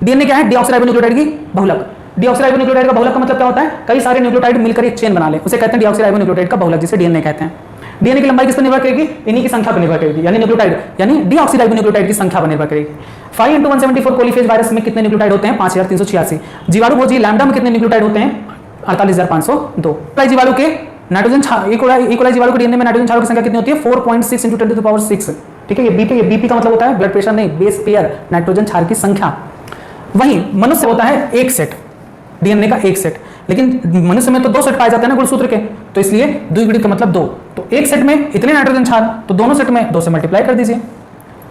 DNA क्या है? Deoxyribonucleotide की बहुलक। डीऑक्सीराइबोन्यूक्लियोटाइड का बहुलक का मतलब क्या होता है? कई सारे न्यूक्लियोटाइड मिलकर एक चेन बना ले, उसे कहते हैं डीऑक्सीराइबोन्यूक्लियोटाइड का बहुलक, जिसे डीएनए कहते हैं। डीएनए की लंबाई किस पर निर्भर करेगी? इन्हीं की संख्या पर निर्भर करेगी, यानी न्यूक्लियोटाइड यानी डीऑक्सीराइबोन्यूक्लियोटाइड की संख्या पर निर्भर करेगी। 5 × 174 कोलीफेज वायरस में कितने न्यूक्लियोटाइड होते हैं? 5386। जीवाणु भोजी लैम्डा में कितने न्यूक्लियोटाइड होते हैं? 48502। जीवाणु के नाइट्रोजन इकोलाई जीवाणु के डीएनए में नाइट्रोजन क्षारों की संख्या कितनी होती है? 4.6 × 10⁶। ठीक है, ये बीपी का मतलब होता है ब्लड प्रेशर नहीं, बेस पेयर नाइट्रोजन क्षार की संख्या। वहीं मनुष्य होता है एक सेट, डीएनए का एक सेट, लेकिन मनुष्य में तो 2 सेट पाए जाते हैं ना गुणसूत्र के, तो इसलिए द्विगुणित का मतलब 2। तो एक सेट में इतने नाइट्रोजन क्षार, तो दोनों सेट में 2 से मल्टीप्लाई कर दीजिए।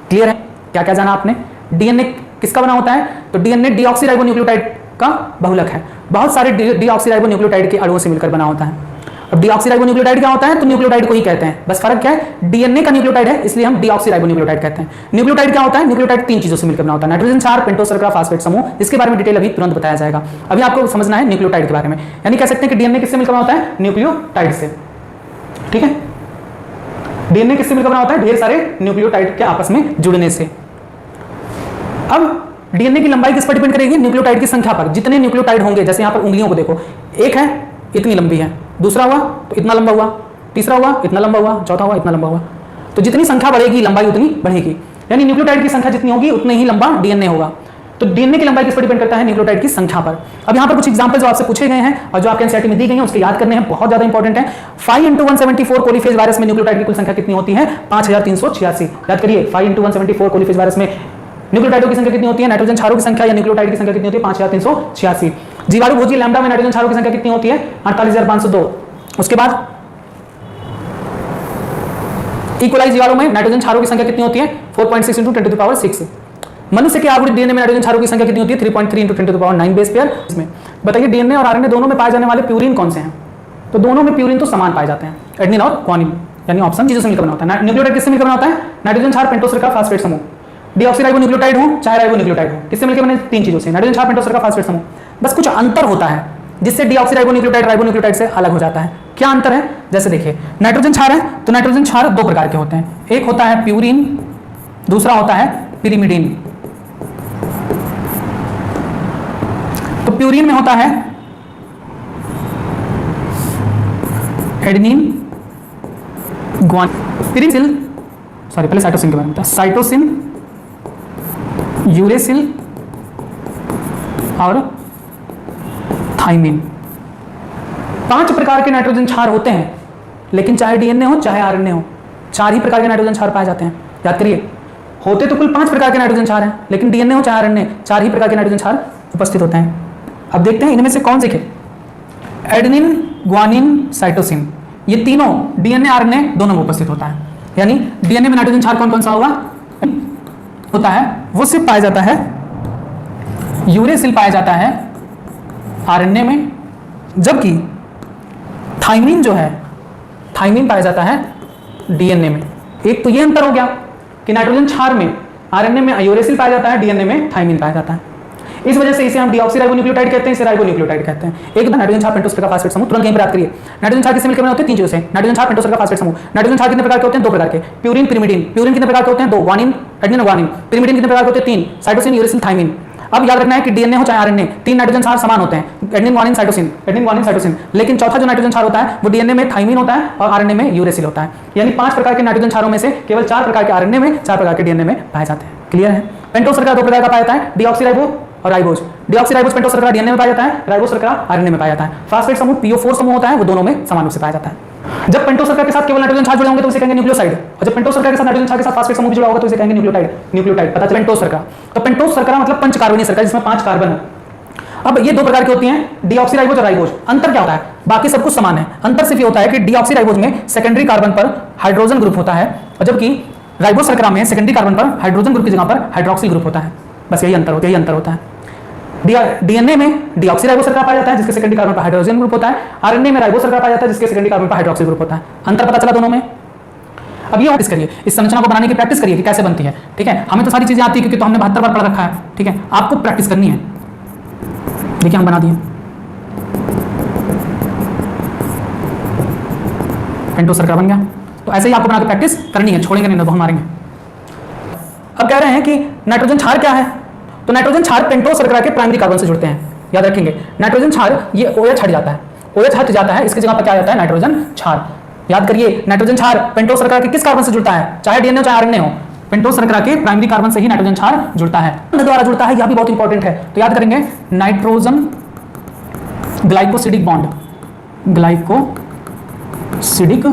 क्लियर है? क्या क्या जाना आपने? डीएनए किसका बना होता है? तो डीएनए डीऑक्सीराइबोन्यूक्लियोटाइड का बहुलक है, बहुत सारे डीऑक्सीराइबोन्यूक्लियोटाइड के अणुओं से मिलकर बना होता है। अब डीऑक्सीराइबोन्यूक्लियोटाइड क्या होता है? तो न्यूक्लियोटाइड को ही कहते हैं, बस फर्क क्या है? डीएनए का न्यूक्लियोटाइड है, इसलिए हम डीऑक्सीराइबोन्यूक्लियोटाइड कहते हैं। न्यूक्लियोटाइड क्या होता है? न्यूक्लियोटाइड 3 चीजों से मिलकर बना होता है, नाइट्रोजन क्षार, पेंटोस शर्करा, फास्फेट समूह। इसके बारे में डिटेल अभी तुरंत बताया जाएगा, अभी आपको समझना है न्यूक्लियोटाइड के बारे में। यानी कह सकते हैं कि डीएनए किससे मिलकर बना होता है? न्यूक्लियोटाइड से। ठीक है, डीएनए किससे मिलकर बना होता है? ढेर सारे न्यूक्लियोटाइड के आपस में जुड़ने से। अब डीएनए की लंबाई किस पर डिपेंड करेगी? न्यूक्लियोटाइड की संख्या पर। जितने न्यूक्लियोटाइड होंगे, जैसे यहां पर उंगलियों को देखो, एक है इतनी लंबी है, दूसरा हुआ तो इतना लंबा हुआ, तीसरा हुआ इतना लंबा हुआ, चौथा हुआ इतना लंबा हुआ। तो जितनी संख्या बढ़ेगी लंबाई उतनी बढ़ेगी, यानी न्यूक्लियोटाइड की संख्या जितनी होगी उतने ही लंबा डीएनए होगा। तो डीएनए की लंबाई किस पर डिपेंड करता है? न्यूक्लियोटाइड की संख्या पर। अब यहां पर कुछ एग्जांपल जो आपसे पूछे गए हैं और जो आपके एनसीईआरटी में दी गई हैं उसके याद करने हैं, बहुत ज्यादा इंपॉर्टेंट है। 5 × 174 कोलीफेज वायरस में न्यूक्लियोटाइड की कुल संख्या कितनी होती है? 5386। याद करिए, 5 × 174 कोलीफेज वायरस में न्यूक्लियोटाइडों की संख्या कितनी होती है? नाइट्रोजन क्षारों की संख्या या न्यूक्लियोटाइड की संख्या कितनी होती है? 5386। जीवाणु भोजी लैम्डा में नाइट्रोजन क्षारों की संख्या कितनी होती है? 48502। उसके बाद इकोलाई जीवाणु में नाइट्रोजन क्षारों की संख्या कितनी होती है? 4.6 × 10⁶। मनुष्य के आवृत्त डीएनए में नाइट्रोजन क्षारों की संख्या कितनी होती है? 3.3 × 10⁹ बेस पेयर। इसमें बताइए डीएनए और आरएनए दोनों में पाए जाने वाले प्यूरिन कौन से हैं? तो दोनों में प्यूरिन तो समान पाए जाते हैं, एडेनिन और ग्वानिन, यानी ऑप्शन चीजों से मिलकर बना होता है। न्यूक्लियोटाइड किससे मिलकर बना होता है? नाइट्रोजन क्षार, पेंटोस शर्करा, फास्फेट समूह। डीऑक्सीराइबोन्यूक्लियोटाइड हो चाहे राइबोन्यूक्लियोटाइड हो, किससे मिलकर बने? 3 चीजों से, नाइट्रोजन क्षार, पेंटोस शर्करा, फास्फेट समूह। बस कुछ अंतर होता है जिससे डीऑक्सीराइबोन्यूक्लियोटाइड राइबोन्यूक्लियोटाइड से अलग हो जाता है। क्या अंतर है? जैसे देखिए, नाइट्रोजन क्षार है तो नाइट्रोजन क्षार 2 प्रकार के होते हैं, एक होता है प्यूरिन, दूसरा होता है पिरिमिडिन। तो प्यूरिन में होता है एडेनिन, ग्वानिन, पिरिमिडिन, सॉरी पहले साइटोसिन के बारे में था, साइटोसिन, यूरेसिल और थाइमिन। 5 प्रकार के नाइट्रोजन क्षार होते हैं, लेकिन चाहे डीएनए हो चाहे आरएनए हो, 4 ही प्रकार के नाइट्रोजन क्षार पाए जाते हैं। याद करिए, होते तो कुल 5 प्रकार के नाइट्रोजन क्षार हैं, लेकिन डीएनए हो चाहे आरएनए 4 ही प्रकार के नाइट्रोजन क्षार उपस्थित होते हैं। अब देखते हैं इनमें से कौन से के एडेनिन, ग्वानिन, साइटोसिन, ये तीनों डीएनए आरएनए दोनों में उपस्थित होता है। यानी डीएनए में नाइट्रोजन क्षार कौन कौन सा होता है? वो सिर्फ पाया जाता है, यूरेसिल पाया जाता है आरएनए में, जबकि थाइमिन जो है, थाइमिन पाया जाता है डीएनए में। एक तो ये अंतर हो गया कि नाइट्रोजन क्षार में आरएनए में यूरेसिल पाया जाता है, डीएनए में थाइमिन पाया जाता है। इस वजह से इसे हम डीऑक्सीराइबोन्यूक्लियोटाइड कहते हैं, इसे राइबोन्यूक्लियोटाइड कहते हैं। एक नाइट्रोजन क्षार, पेंटोस शर्करा, फास्फेट समूह। तुरंत कहीं पर याद करिए, नाइट्रोजन क्षार किससे मिलकर बने होते हैं? 3 चीजों से, नाइट्रोजन क्षार, पेंटोस शर्करा, फास्फेट समूह। नाइट्रोजन क्षार कितने प्रकार के होते हैं? 2 प्रकार के, प्यूरिन, पिरिमिडिन। प्यूरिन कितने प्रकार के होते हैं? 2, ग्वानिन, एडेनिन, ग्वानिन। पिरिमिडिन कितने प्रकार के होते हैं? 3, साइटोसिन, यूरेसिल, थाइमिन। अब याद रखना है कि डीएनए हो चाहे आरएनए, 3 नाइट्रोजन क्षार समान होते हैं, adenine, guanine, cytosine, adenine, guanine, cytosine. लेकिन चौथा जो नाइट्रोजन क्षार होता है वो डीएनए में थाइमिन होता है और आरएनए में यूरेसिल होता है। यानी 5 प्रकार के नाइट्रोजन क्षारों में से केवल 4 प्रकार के आरएनए में, 4 प्रकार के डीएनए में पाए जाते हैं। क्लियर है? पेंटोस शर्करा 2 प्रकार का पाया जाता है, डीऑक्सीराइबो और राइबोज। डीऑक्सीराइबोज पेंटोस शर्करा डीएनए में पाया जाता है, राइबोज शर्करा आरएनए में पाया जाता है। फास्फेट समूह PO4 समूह होता है, वो दोनों में समान रूप से पाया जाता है। जब पेंटोस शर्करा के साथ केवल नाइट्रोजन क्षार जुड़े होंगे तो उसे कहेंगे न्यूक्लियोसाइड, और जब पेंटोस शर्करा के साथ नाइट्रोजन क्षार के साथ फास्फेट समूह भी जुड़ा होगा तो उसे कहेंगे न्यूक्लियोटाइड। न्यूक्लियोटाइड पता चला पेंटोस शर्करा। तो पेंटोस शर्करा मतलब पंचकार्बोनिक शर्करा जिसमें 5 कार्बन हो। अब ये 2 प्रकार की होती हैं, डीऑक्सीराइबोज और राइबोज। अंतर क्या होता है? बाकी सब कुछ समान है, अंतर सिर्फ ये होता है कि डीऑक्सीराइबोज में सेकेंडरी कार्बन पर हाइड्रोजन ग्रुप होता है, और जबकि राइबोज शर्करा में सेकेंडरी कार्बन पर हाइड्रोजन ग्रुप की जगह पर हाइड्रोक्सिल ग्रुप होता है। बस यही अंतर होता है। डीएनए में डीऑक्सीराइबोज शर्करा पाया जाता है जिसके सेकेंडरी कार्बन पर हाइड्रोजन ग्रुप होता है, आरएनए में राइबोज शर्करा पाया जाता है जिसके सेकेंडरी कार्बन पर हाइड्रोक्सिल ग्रुप होता है। अंतर पता चला दोनों में? अब ये प्रैक्टिस करिए, इस संरचना को बनाने की प्रैक्टिस करिए कि कैसे बनती है। ठीक है, हमें तो सारी चीजें आती है क्योंकि तो हमने 72 बार पढ़ रखा है। ठीक है, आपको प्रैक्टिस करनी है। देखिए हम बना दिए, पेंटोस शर्करा बन गया। तो ऐसे ही आपको बना के प्रैक्टिस करनी है, छोड़ेंगे नहीं तो हम मारेंगे। अब कह रहे हैं कि नाइट्रोजन क्षार क्या है? तो नाइट्रोजन क्षार पेंटोस शर्करा के प्राइमरी कार्बन से जुड़ते हैं, याद रखेंगे। नाइट्रोजन क्षार ये OH हट जाता है, OH हट जाता है, इसकी जगह पर क्या आ जाता है नाइट्रोजन क्षार। याद करिए नाइट्रोजन क्षार पेंटोस शर्करा के किस कार्बन से जुड़ता है, चाहे डीएनए हो चाहे आरएनए हो, पेंटोस शर्करा के प्राइमरी कार्बन से ही नाइट्रोजन क्षार जुड़ता है, द्वारा जुड़ता है, यह भी बहुत इंपॉर्टेंट है। तो याद करेंगे नाइट्रोजन ग्लाइकोसिडिक बॉन्ड, ग्लाइकोसिडिक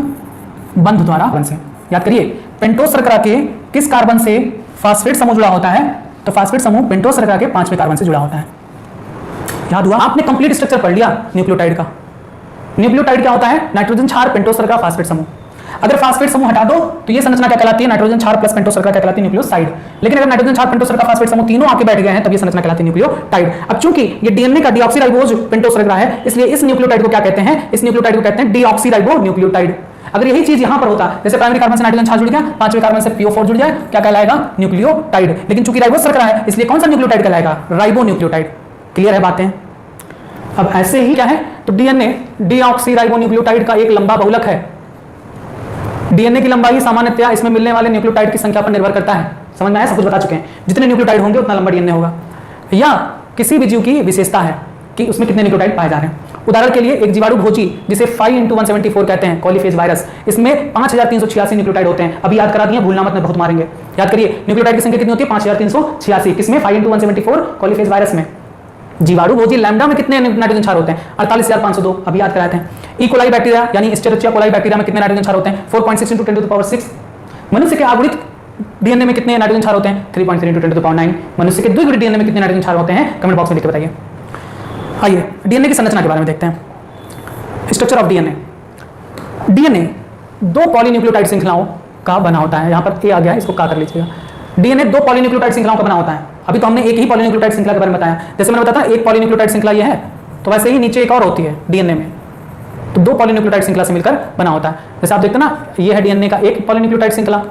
बंध द्वारा से। याद करिए पेंटोस शर्करा के किस कार्बन से फास्फेट समूह जुड़ा होता है, तो फास्फेट समूह पेंटोस शर्करा के 5वें कार्बन से जुड़ा होता है। याद हुआ, आपने कंप्लीट स्ट्रक्चर पढ़ लिया न्यूक्लियोटाइड का। न्यूक्लियोटाइड क्या होता है, नाइट्रोजन क्षार पेंटोस शर्करा फास्फेट समूह। अगर फास्फेट समूह हटा दो तो ये संरचना क्या कहलाती है, नाइट्रोजन क्षार प्लस पेंटोस शर्करा क्या कहलाती है, न्यूक्लियोसाइड। लेकिन अगर नाइट्रोजन क्षार पेंटोस शर्करा फास्फेट समूह तीनों आके बैठ गए हैं तब ये संरचना कहलाती है न्यूक्लियोटाइड। अब चूंकि ये डीएनए का डीऑक्सीराइबोज पेंटोस शर्करा है, इसलिए इस न्यूक्लियोटाइड को क्या कहते हैं, इस न्यूक्लियोटाइड को कहते हैं डीऑक्सीराइबो न्यूक्लियोटाइड। अगर यही चीज यहां पर होता, जैसे प्राइमरी कार्बन से नाइट्रोजन क्षार जुड़ गया, 5वें कार्बन से PO4 जुड़ जाए, क्या कहलाएगा, न्यूक्लियोटाइड। लेकिन चूंकि राइबोस शर्करा है इसलिए कौन सा न्यूक्लियोटाइड कहलाएगा, राइबो न्यूक्लियोटाइड। क्लियर है बातें। अब ऐसे ही क्या है, तो डीएनए डीऑक्सीराइबो न्यूक्लियोटाइड का एक लंबा बहुलक है। डीएनए की लंबाई सामान्यतया इसमें मिलने वाले न्यूक्लियोटाइड की संख्या पर निर्भर करता है। समझ में आया, सब कुछ बता चुके हैं। जितने न्यूक्लियोटाइड होंगे उतना लंबा डीएनए होगा। या किसी भी जीव की विशेषता है कि उसमें कितने न्यूक्लियोटाइड पाए जा रहे हैं। उदाहरण के लिए एक जीवाणु भोजी जिसे 5x174 कहते हैं, कॉलीफेज वायरस, इसमें 5386 न्यूक्लियोटाइड होते हैं। अभी याद करा दिए, भूलना मत, में बहुत मारेंगे। याद करिए न्यूक्लियोटाइड की संख्या कितनी होती है, 5386। किसमें, 5x174 कॉलीफेज वायरस में। जीवाणु भोजी लैम्डा में कितने नाइट्रोजन क्षार होते हैं, 48502, अभी याद कराते हैं। ई कोलाई बैक्टीरिया यानी एस्चेरिचिया कोलाई बैक्टीरिया में कितने नाइट्रोजन क्षार होते हैं, 4.6 × 10⁶। मनुष्य के आगुणित डीएनए में कितने नाइट्रोजन क्षार होते हैं, 3.3 × 10⁹। मनुष्य के द्विगुणित डीएनए में कितने नाइट्रोजन क्षार होते हैं, कमेंट बॉक्स में लिख के बताइए। आइए डीएनए की संरचना के बारे में देखते हैं। Structure of DNA. DNA 2 polynucleotide श्रृंखलाओं का बना होता है। यहां पर ए आ गया, इसको का कर लीजिएगा। डीएनए 2 पॉलीन्यूक्लियोटाइड श्रृंखलाओं का बना होता है। अभी तो हमने एक ही पॉलीन्यूक्लियोटाइड श्रृंखला के बारे में बताया। जैसे मैंने बताया था एक पॉलीन्यूक्लियोटाइड श्रृंखला ये है, तो वैसे ही नीचे एक और होती है डीएनए में, तो 2 पॉलीन्यूक्लियोटाइड श्रृंखला से मिलकर बना होता है। जैसे आप देखते हैं ना, ये है डीएनए का एक पॉलीन्यूक्लियोटाइड श्रृंखला,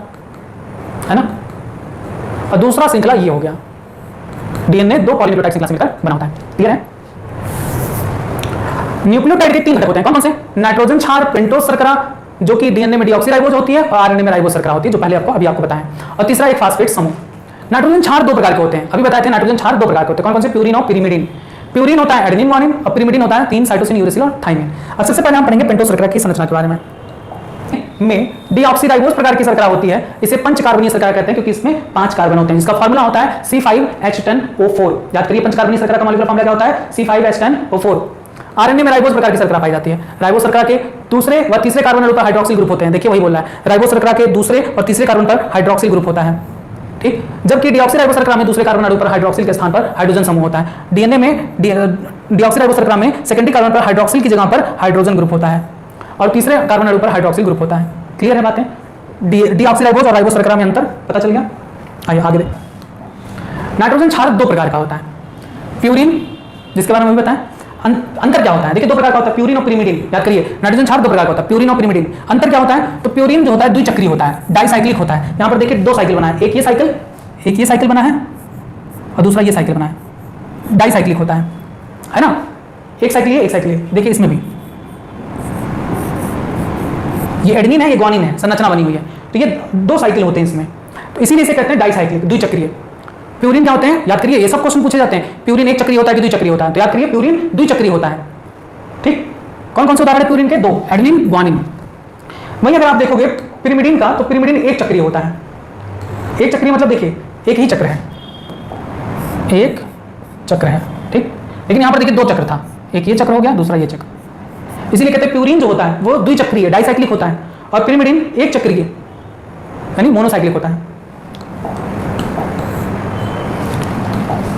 है ना, और दूसरा श्रृंखला ये हो गया। डीएनए 2 पॉलीन्यूक्लियोटाइड श्रृंखला से मिलकर बना होता है। क्लियर है। न्यूक्लियोटाइड के 3 घटक होते हैं, कौन कौन से, नाइट्रोजन क्षार पेंटोस शर्करा जो कि डीएनए में डीऑक्सीराइबोज होती है, और आरएनए में राइबोस शर्करा होती है, जो पहले अभी आपको बताया। और तीसरा एक फास्फेट समूह। नाइट्रोजन क्षार 2 प्रकार के होते हैं, अभी बताए थे नाइट्रोजन क्षार 2 प्रकार के होते हैं, कौन कौन से, प्यूरिन और पिरिमिडिन। प्यूरिन होता है एडेनिन ग्वानिन और पिरिमिडिन होता है 3 साइटोसिन यूरेसिल और थाइमिन। अब सबसे पहले हम पढ़ेंगे पेंटोस शर्करा की संरचना के बारे में डीऑक्सीराइबोज प्रकार की शर्करा होती है, इसे पंचकार्बनीय शर्करा कहते हैं क्योंकि इसमें 5 कार्बन होते हैं। इसका फार्मूला होता है C5H10O4। याद करिए पंचकार्बनीय शर्करा का मॉलिक्यूलर फार्मूला क्या होता है, C5H10O4। आरएनए में राइबोस प्रकार की शर्करा पाई जाती है। राइबोस शर्करा के दूसरे व तीसरे कार्बन अणु पर हाइड्रोक्सिल ग्रुप होते हैं। देखिए वही बोल रहा है, राइबोस शर्करा के दूसरे और तीसरे कार्बन पर हाइड्रोक्सिल ग्रुप होता है, ठीक। जबकि डीऑक्सीराइबोस शर्करा में दूसरे कार्बन अणु पर हाइड्रोक्सिल के स्थान पर हाइड्रोजन समूह होता है। डीएनए में डीऑक्सीराइबोस शर्करा में सेकेंडरी कार्बन पर हाइड्रोक्सिल की जगह पर हाइड्रोजन ग्रुप होता है और तीसरे कार्बन अणु पर हाइड्रोक्सिल ग्रुप होता है। क्लियर है बातें। डीऑक्सीराइबोस और राइबोस शर्करा में अंतर पता चल गया। आइए आगे देखें। नाइट्रोजन क्षार 2 प्रकार का होता है। प्यूरिन, जिसके बारे में भी बताएं, अंतर क्या होता है, देखिए 2 प्रकार का होता है, प्यूरिन और पिरिमिडिन। याद करिए नाइट्रोजन क्षार 2 प्रकार का होता है, प्यूरिन और पिरिमिडिन। अंतर क्या होता है, तो प्यूरिन जो होता है द्विचक्रीय होता है, डाइसाइक्लिक होता है। यहां पर देखिए 2 साइकिल बना है, एक ये साइकिल बना है और दूसरा ये साइकिल बना है, डाइसाइक्लिक होता है ना। एक साइकिल ये, एक साइकिल ये। देखिए इसमें भी ये एडेनिन है, ये ग्वानिन है, संरचना बनी हुई है, तो ये 2 साइकिल होते हैं इसमें, तो इसीलिए इसे कहते हैं डाइसाइक्लिक, द्विचक्रीय। प्यूरिन क्या होते हैं, याद करिए, ये सब क्वेश्चन पूछे जाते हैं। प्यूरिन एक चक्रीय होता है कि द्विचक्रीय होता है, तो याद करिए प्यूरिन द्विचक्रीय होता है, ठीक। कौन कौन से उदाहरण है प्यूरिन के, 2, एडेनिन ग्वानिन। वहीं अगर आप देखोगे पिरिमिडिन का, तो पिरिमिडिन एक चक्रीय होता है। एक चक्रीय मतलब देखिए एक ही चक्र है, एक चक्र है, ठीक। लेकिन यहां पर देखिए 2 चक्र था, एक ये चक्र हो गया, दूसरा ये चक्र, इसीलिए कहते हैं प्यूरिन जो होता है वो द्विचक्रीय, डाइसाइक्लिक होता है, और पिरिमिडिन एक चक्रीय यानी मोनोसाइक्लिक होता है।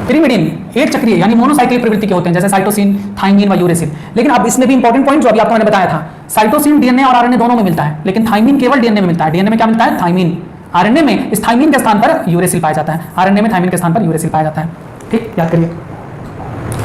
पिरिमिडिन एक चक्रीय यानी मोनोसाइक्लिक प्रवृत्ति के होते हैं, जैसे साइटोसिन, थाइमिन व यूरेसिल। लेकिन अब इसमें भी इंपॉर्टेंट पॉइंट जो अभी आपको मैंने बताया था, साइटोसिन डीएनए और आरएनए दोनों में मिलता है, लेकिन थाइमिन केवल डीएनए में मिलता है। डीएनए में क्या मिलता है, थाइमिन। आरएनए में इस थाइमिन के स्थान पर यूरेसिल पाया जाता है, आरएनए में थाइमिन के स्थान पर यूरेसिल पाया जाता है, ठीक। याद करिए,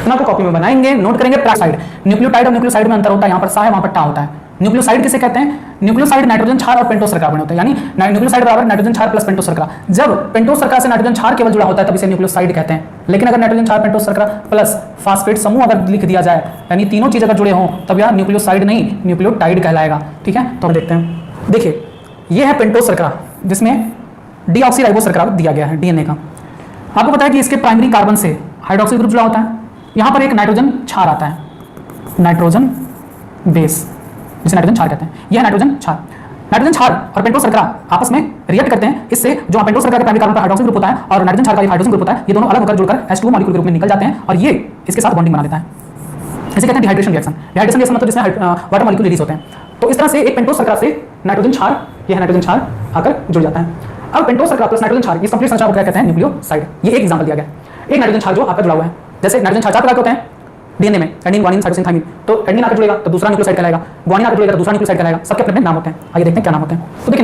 इतना को कॉपी में बनाएंगे, नोट करेंगे। साइड न्यूक्लियोटाइड और न्यूक्लियोसाइड में अंतर होता है, यहाँ पर सा है वहाँ पर टा होता है। न्यूक्लियोसाइड किसे कहते हैं, न्यूक्लियोसाइड नाइट्रोजन क्षार और पेंटोस शर्करा बने होते हैं, यानी न्यूक्लियोसाइड बराबर नाइट्रोजन क्षार प्लस पेंटोस शर्करा। जब पेंटोस शर्करा से नाइट्रोजन क्षार केवल जुड़ा होता है तब इसे न्यूक्लियोसाइड कहते हैं। लेकिन अगर नाइट्रोजन क्षार पेंटोस शर्करा प्लस फास्फेट समूह अगर लिख दिया जाए, यानी तीनों चीज अगर जुड़े हों, तब यह न्यूक्लियोसाइड नहीं न्यूक्लियोटाइड कहलाएगा, ठीक है। तो हम देखते हैं, देखिए ये है पेंटोस शर्करा जिसमें डीऑक्सीराइबोस शर्करा दिया गया है डीएनए का। आपको पता है कि इसके प्राइमरी कार्बन से हाइड्रोक्सिल ग्रुप जुड़ा होता है, यहां पर एक नाइट्रोजन क्षार आता है, नाइट्रोजन बेस, जिसे नाइट्रोजन क्षार कहते हैं। यह नाइट्रोजन क्षार, नाइट्रोजन क्षार और पेंटोस शर्करा आपस में रिएक्ट करते हैं, इससे जो पेंटोस शर्करा के प्राइमरी कार्बन पर हाइड्रोक्सिल ग्रुप होता है और नाइट्रोजन क्षार का हाइड्रोजन ग्रुप होता है, ये दोनों अलग होकर जुड़कर H2O मॉलिक्यूल के रूप में निकल जाते हैं और ये इसके साथ बॉन्डिंग बना देता है। इसे कहते हैं डिहाइड्रेशन रिएक्शन। डिहाइड्रेशन रिएक्शन मतलब जिसमें वाटर मॉलिक्यूल रिलीज होते हैं। तो इस तरह से एक पेंटोस शर्करा से नाइट्रोजन क्षार, यह नाइट्रोजन क्षार आकर जुड़ जाता है। अब पेंटोस शर्करा प्लस नाइट्रोजन क्षार, इस कंप्लीट संरचना को क्या कहते हैं? न्यूक्लियोसाइड। ये एक एग्जांपल दिया गया, एक नाइट्रोजन क्षार जो आपका जुड़ा हुआ है। जैसे नाइट्रोजन क्षार 4 प्रकार के होते हैं डीएनए में, एडेनिन, ग्वानिन, साइटोसिन, थाइमिन। तो एडेनिन आकर जुड़ेगा तो दूसरा न्यूक्लियोसाइड कहलाएगा, ग्वानिन आकर जुड़ेगा तो दूसरा न्यूक्लियोसाइड कहलाएगा। सबके अपने नाम होते हैं। आइए देखते हैं क्या नाम होते हैं। तो देखिए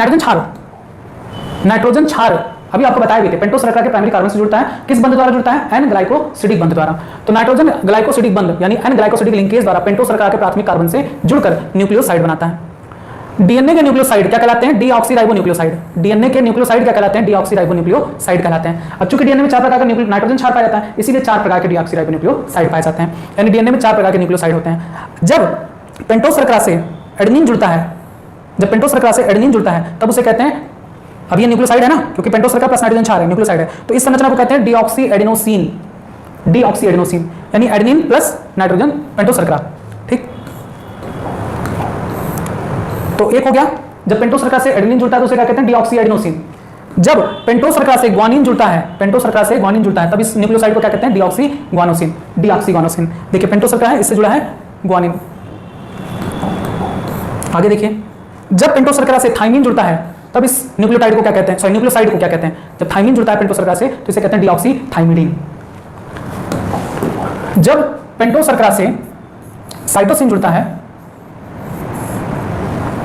नाइट्रोजन क्षार अभी आपको बताया भी थे, पेंटोस शर्करा के प्राइमरी कार्बन से जुड़ता है। किस बंध द्वारा जुड़ता है? एन ग्लाइकोसिडिक बंध द्वारा। तो नाइट्रोजन ग्लाइकोसिडिक बंध यानी एन ग्लाइकोसिडिक लिंकेज द्वारा पेंटोस शर्करा के प्राथमिक कार्बन से जुड़कर न्यूक्लियोसाइड बनाता है। डीएनए के न्यूक्लियोसाइड क्या कहलाते हैं? डीऑक्सीराइबोन्यूक्लियोसाइड। डीएनए के न्यूक्लियोसाइड क्या कहलाते हैं? डीऑक्सीराइबोन्यूक्लियोसाइड कहलाते हैं। अब चूंकि डीएनए में 4 प्रकार का नाइट्रोजन क्षार पाया जाता है, इसीलिए 4 प्रकार के डीऑक्सीराइबोन्यूक्लियोसाइड पाए जाते हैं। यानी डीएनए में 4 प्रकार के न्यूक्लियोसाइड होते हैं। जब पेंटोस शर्करा से एडेनिन जुड़ता है, जब पेंटोस शर्करा से एडेनिन जुड़ता है तब उसे कहते हैं, अब ये न्यूक्लियोसाइड है ना, क्योंकि पेंटोस शर्करा प्लस नाइट्रोजन क्षार है, न्यूक्लियोसाइड है, तो इस संरचना को कहते हैं डीऑक्सी एडेनोसिन। डीऑक्सी एडेनोसिन यानी एडेनिन प्लस नाइट्रोजन पेंटोस शर्करा। ठीक, तो एक हो गया। जब पेंटोस शर्करा से एडेनिन जुड़ता है तो उसे क्या कहते हैं? Deoxy adenosine. जब पेंटोस शर्करा से ग्वानिन जुड़ता है, पेंटोस शर्करा से ग्वानिन जुड़ता है, तब इस न्यूक्लियोसाइड को क्या कहते हैं? Deoxy guanosine. Deoxy guanosine. देखिए पेंटोस शर्करा है, इससे जुड़ा है ग्वानिन। आगे देखिए, जब पेंटोस शर्करा से थाइमिन जुड़ता है तब इस न्यूक्लियोटाइड को क्या कहते हैं? सॉरी, न्यूक्लियोसाइड को क्या कहते हैं? जब थाइमिन जुड़ता है पेंटोस शर्करा से तो इसे कहते हैं डीऑक्सी थाइमिडीन। जब पेंटोस शर्करा से साइटोसिन जुड़ता है,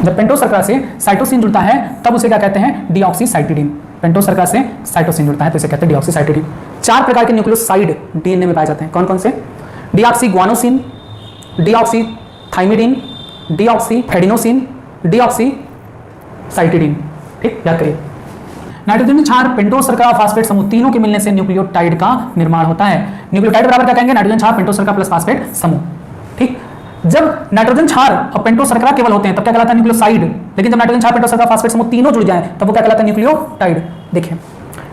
जब पेंटोस शर्करा से साइटोसिन जुड़ता है तब उसे क्या कहते हैं? डीऑक्सीसाइटिडीन। पेंटोस शर्करा से साइटोसिन जुड़ता है तो इसे कहते हैं डीऑक्सीसाइटिडीन। 4 प्रकार के न्यूक्लियोसाइड डीएनए में पाए जाते हैं। कौन कौन से? Deoxy guanosine, deoxy thymidine, deoxy adenosine, deoxycytidine. ठीक, याद करिए। नाइट्रोजन क्षार, पेंटोस शर्करा, फास्फेट समूह तीनों के मिलने से न्यूक्लियोटाइड का निर्माण होता है। न्यूक्लियोटाइड बराबर क्या कहेंगे? नाइट्रोजन क्षार, पेंटोस शर्करा प्लस फास्फेट समूह। ठीक, जब नाइट्रोजन क्षार और पेंटोस शर्करा केवल होते हैं तब क्या कहलाता है? न्यूक्लियोसाइड। लेकिन जब नाइट्रोजन क्षार, पेंटोस शर्करा, फास्फेट समूह तीनों जुड़ जाए तब वो क्या कहलाता है? न्यूक्लियोटाइड। देखिए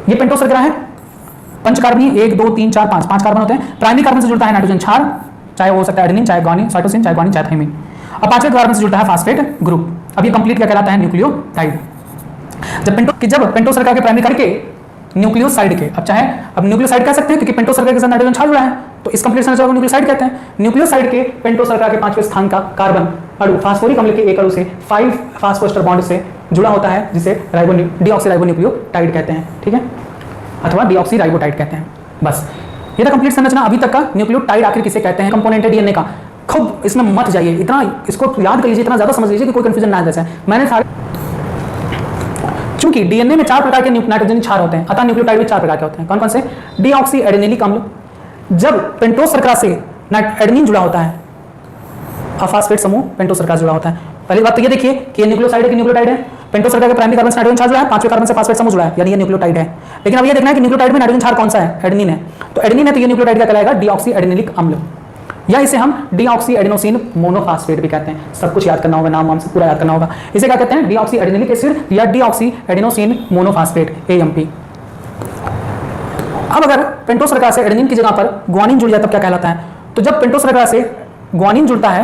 ये पेंटोस शर्करा है, पंचकार्बनी 1 2 3 4 5 5 कार्बन होते हैं। प्राइमरी कार्बन से जुड़ता है नाइट्रोजन क्षार, चाहे वो हो सकता है एडेनिन, चाहे ग्वानिन, साइटोसिन, चाहे ग्वानिन, चाहे थाइमिन। अब 5वें कार्बन से जुड़ता है फास्फेट ग्रुप। अब ये कंप्लीट क्या कहलाता है? न्यूक्लियोटाइड। जब पेंटोस शर्करा के प्राइमरी करके न्यूक्लियोसाइड के, अब न्यूक्लियोसाइड कह सकते हैं क्योंकि पेंटोस शर्करा के साथ नाइट्रोजन क्षार जुड़ा है, तो इस कंप्लीट संरचना को न्यूक्लियोसाइड कहते हैं। न्यूक्लियोसाइड के पेंटोस शर्करा के 5वें स्थान का कार्बन अणु फास्फोरिक अम्ल के एक अणु से 5 फास्फोएस्टर बॉन्ड से जुड़ा होता है, जिसे डीऑक्सीराइबोन्यूक्लियोटाइड कहते हैं। ठीक है, अथवा डीऑक्सीराइबोटाइड कहते हैं। बस ये था कंप्लीट संरचना अभी तक का। न्यूक्लियोटाइड आखिर किसे कहते हैं? कंपोनेंट है डीएनए का। खूब इसमें मत जाइए, इतना इसको याद कर लीजिए, इतना ज्यादा समझ लीजिए कि कोई कंफ्यूजन ना आ जाए। मैंने सारे, चूंकि डीएनए में 4 प्रकार के नाइट्रोजन क्षार होते हैं, अतः न्यूक्लियोटाइड भी 4 प्रकार के होते हैं। कौन कौन से? डीऑक्सी एडेनिलिक अम्ल। जब पेंटोस शर्करा से एडेनिन जुड़ा होता है और फास्फेट समूह पेंटोस शर्करा से जुड़ा होता है। पहली बात तो ये देखिए कि ये न्यूक्लियोसाइड है कि न्यूक्लियोटाइड है। पेंटोस शर्करा के प्राइमरी कार्बन से नाइट्रोजन क्षार जुड़ा है, 5वें कार्बन से फास्फेट समूह जुड़ा है, यानी ये न्यूक्लियोटाइड है। लेकिन अब ये देखना है कि न्यूक्लियोटाइड में नाइट्रोजन क्षार कौन सा है? एडेनिन है। तो एडेनिन है तो ये न्यूक्लियोटाइड क्या कहलाएगा? डीऑक्सी एडेनिलिक अम्ल, या इसे हम डीऑक्सी एडेनोसिन मोनोफास्फेट भी कहते हैं। सब कुछ याद करना होगा, नाम से पूरा याद करना होगा। इसे क्या कहते हैं? डीऑक्सी एडेनिलिक एसिड या डीऑक्सी एडेनोसिन मोनोफास्फेट, एएमपी। अब अगर पेंटोस शर्करा से एडेनिन की जगह पर ग्वानिन जुड़ जाए तब क्या कहलाता है? तो जब पेंटोस शर्करा से ग्वानिन जुड़ता है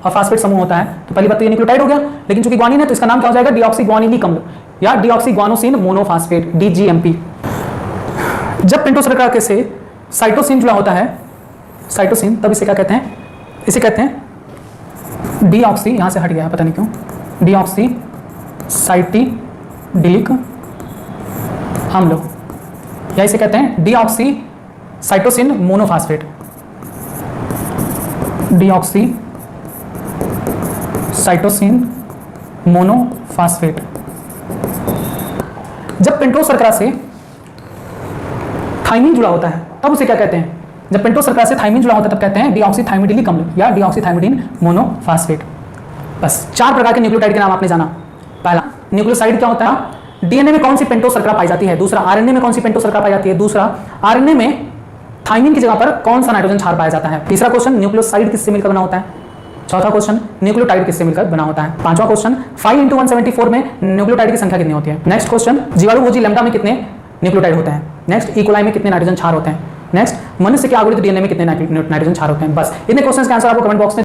और फास्फेट समूह होता है तो पहली बात तो ये न्यूक्लियोटाइड हो गया। लेकिन चूंकि ग्वानिन है तो इसका नाम क्या हो जाएगा? डीऑक्सी ग्वानिलिक अम्ल या डीऑक्सी ग्वानोसिन मोनोफास्फेट, डीजीएमपी। जब पेंटोस शर्करा के से साइटोसिन जुड़ा होता है, साइटोसिन, तब इसे क्या कहते हैं? इसे कहते हैं डीऑक्सी, यहां से हट गया है पता नहीं क्यों, डीऑक्सी साइटिडिलिक अम्ल, या इसे कहते हैं deoxy cytosine monophosphate, deoxy cytosine monophosphate. जब पेंटोस शर्करा से थाइमिन जुड़ा होता है तब उसे क्या कहते हैं? जब पेंटोस शर्करा से थाइमिन जुड़ा होता है तब कहते हैं डीऑक्सीथाइमिडिलिक अम्ल या डीऑक्सीथाइमिडीन मोनोफास्फेट। बस 4 प्रकार के न्यूक्लियोटाइड के नाम आपने जाना। पहला न्यूक्लियोसाइड क्या होता है? डीएनए में कौन सी पेंटोस शर्करा पाई जाती है? दूसरा आरएनए में कौन सी पेंटोस शर्करा पाई जाती है? दूसरा आरएनए में थाइमिन की जगह पर कौन सा नाइट्रोजन क्षार पाया जाता है? तीसरा क्वेश्चन न्यूक्लियोसाइड किससे मिलकर बना होता है? चौथा क्वेश्चन न्यूक्लियोटाइड किससे मिलकर बना होता है? पांचवा क्वेश्चन 5 × 174 में न्यूक्लियोटाइड की संख्या कितनी होती है? नेक्स्ट क्वेश्चन जीवाणु भोजी लैम्डा में कितने न्यूक्लियोटाइड होते हैं? नेक्स्ट इकोलाई में कितने नाइट्रोजन क्षार होते हैं, नेक्स्ट मनुष्य के आगुरित डीएनए में कितने नाइट्रोजन क्षार होते हैं। बस इतने क्वेश्चंस के आंसर आपको कमेंट बॉक्स में